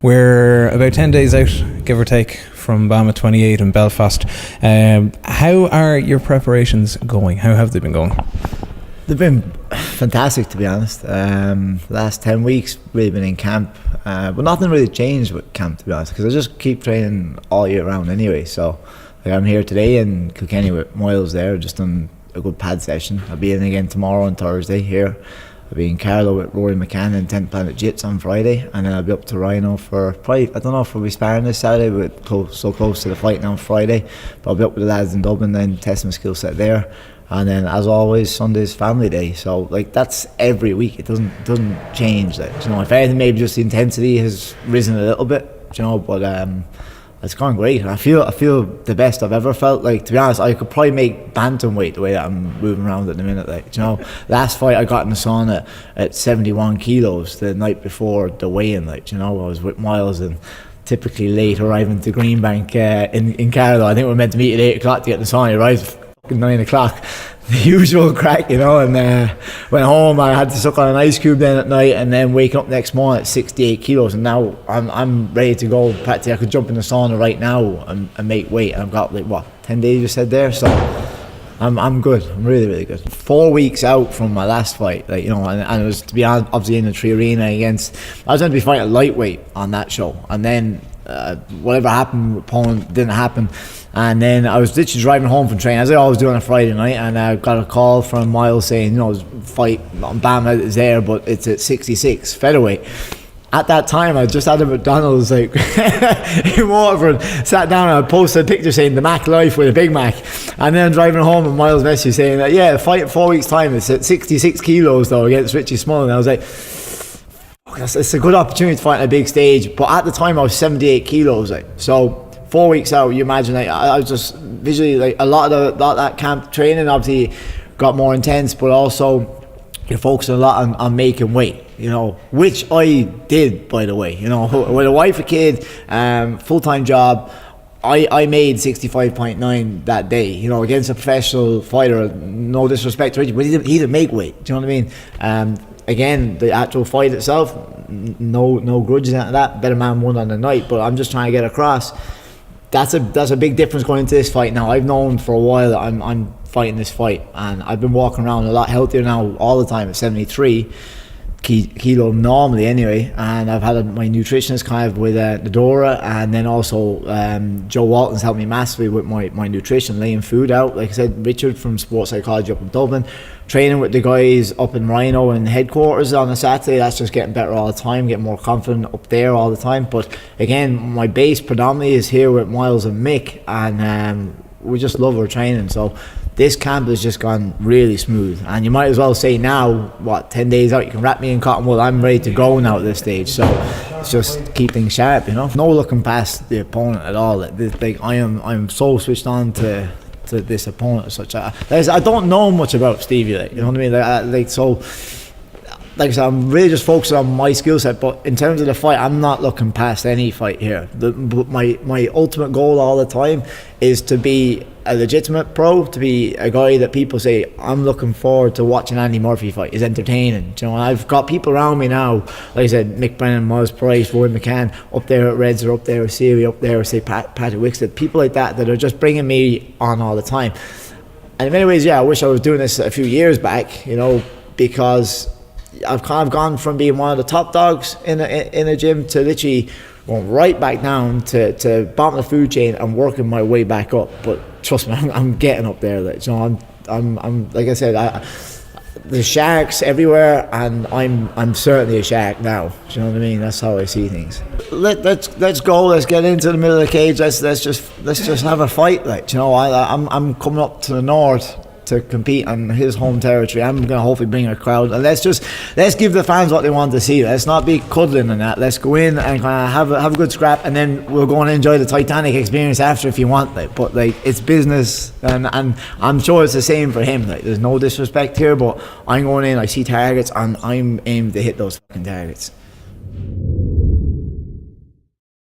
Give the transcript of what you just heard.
We're about 10 days out, give or take, from BAMMA 28 in Belfast. How are your preparations going? How have they been going? They've been fantastic, to be honest. The last 10 weeks we've been in camp, but nothing really changed with camp, to be honest, because I just keep training all year round anyway. So like, I'm here today in Kilkenny with Miles there, just on a good pad session. I'll be in again tomorrow and Thursday here. I'll be in Carlow with Rory McCann and 10th Planet Jits on Friday, and then I'll be up to Ryano for probably, I don't know if we'll be sparring this Saturday, but so close to the fight now on Friday. But I'll be up with the lads in Dublin then, test my skill set there. And then, as always, Sunday's family day. So like that's every week. It doesn't change. Like, you know, if anything, maybe just the intensity has risen a little bit. You know, but it's gone great. I feel the best I've ever felt. Like, to be honest, I could probably make bantamweight the way that I'm moving around at the minute. Like, you know, last fight I got in the sauna at 71 kilos the night before the weigh-in. Like, you know, I was with Miles and typically late arriving to Greenbank in Carlow. I think we were meant to meet at 8 o'clock to get in the sauna. Right, fucking 9 o'clock. The usual crack, you know, and went home. I had to suck on an ice cube then at night, and then waking up next morning at 68 kilos, and now I'm ready to go. Practically, I could jump in the sauna right now and make weight. And I've got like what 10 days you said there, so I'm good. I'm really good. 4 weeks out from my last fight, like, you know, and it was, to be honest, obviously in the Tree Arena against. I was going to be fighting lightweight on that show, and then whatever happened, opponent didn't happen. And then I was literally driving home from training, as I always do on a Friday night, and I got a call from Miles saying, you know, fight on BAMMA is there, but it's at 66 featherweight. At that time, I just had a McDonald's like in Waterford, sat down and I posted a picture saying the Mac Life with a Big Mac. And then I'm driving home and Miles messaged saying that, yeah, the fight in 4 weeks' time, it's at 66 kilos though against Richie Small. And I was like, it's a good opportunity to fight on a big stage. But at the time, I was 78 kilos. Like, so 4 weeks out, you imagine, like, I was just visually, like, a lot of that camp training obviously got more intense, but also you're focusing a lot on making weight, you know, which I did, by the way, you know, with a wife, a kid, full-time job. I made 65.9 that day, you know, against a professional fighter. No disrespect to Richie, but he didn't make weight. Do you know what I mean? Again, the actual fight itself, no grudges out of that. Better man won on the night, but I'm just trying to get across. That's a big difference going into this fight now. I've known for a while that I'm fighting this fight, and I've been walking around a lot healthier now all the time at 73 kilo normally anyway, and I've had my nutritionist kind of with Dora, and then also Joe Walton's helped me massively with my nutrition, laying food out. Like I said, Richard from Sports Psychology up in Dublin, training with the guys up in Ryano in headquarters on a Saturday. That's just getting better all the time, getting more confident up there all the time. But again, my base predominantly is here with Miles and Mick, and we just love our training. So this camp has just gone really smooth, and you might as well say now, what, 10 days out, you can wrap me in cotton wool. I'm ready to go now at this stage, so it's just keep things sharp, you know. No looking past the opponent at all. Like, I'm so switched on to this opponent. I don't know much about Stevie, like, you know what I mean? Like I said, I'm really just focused on my skill set, but in terms of the fight, I'm not looking past any fight here. My ultimate goal all the time is to be a legitimate pro, to be a guy that people say, I'm looking forward to watching Andy Murphy fight. Is entertaining. You know, I've got people around me now, like I said, Mick Brennan, Miles Price, Roy McCann, up there at Reds, or up there with Siri, up there with, say, Patrick Wickstead, people like that are just bringing me on all the time. And in many ways, yeah, I wish I was doing this a few years back, you know, because I've kind of gone from being one of the top dogs in a gym to literally going right back down to bottom of the food chain and working my way back up. But trust me, I'm getting up there. Like, you know, I'm like I said, there's sharks everywhere, and I'm certainly a shark now. Do you know what I mean? That's how I see things. Let's go. Let's get into the middle of the cage. Let's just have a fight. Like, you know, I'm coming up to the north to compete on his home territory. I'm going to hopefully bring a crowd, and let's give the fans what they want to see. Let's not be cuddling and that. Let's go in and kind of have a good scrap, and then we'll go and enjoy the Titanic experience after if you want. Like, but like, it's business, and I'm sure it's the same for him. Like, there's no disrespect here, but I'm going in, I see targets, and I'm aimed to hit those fucking targets.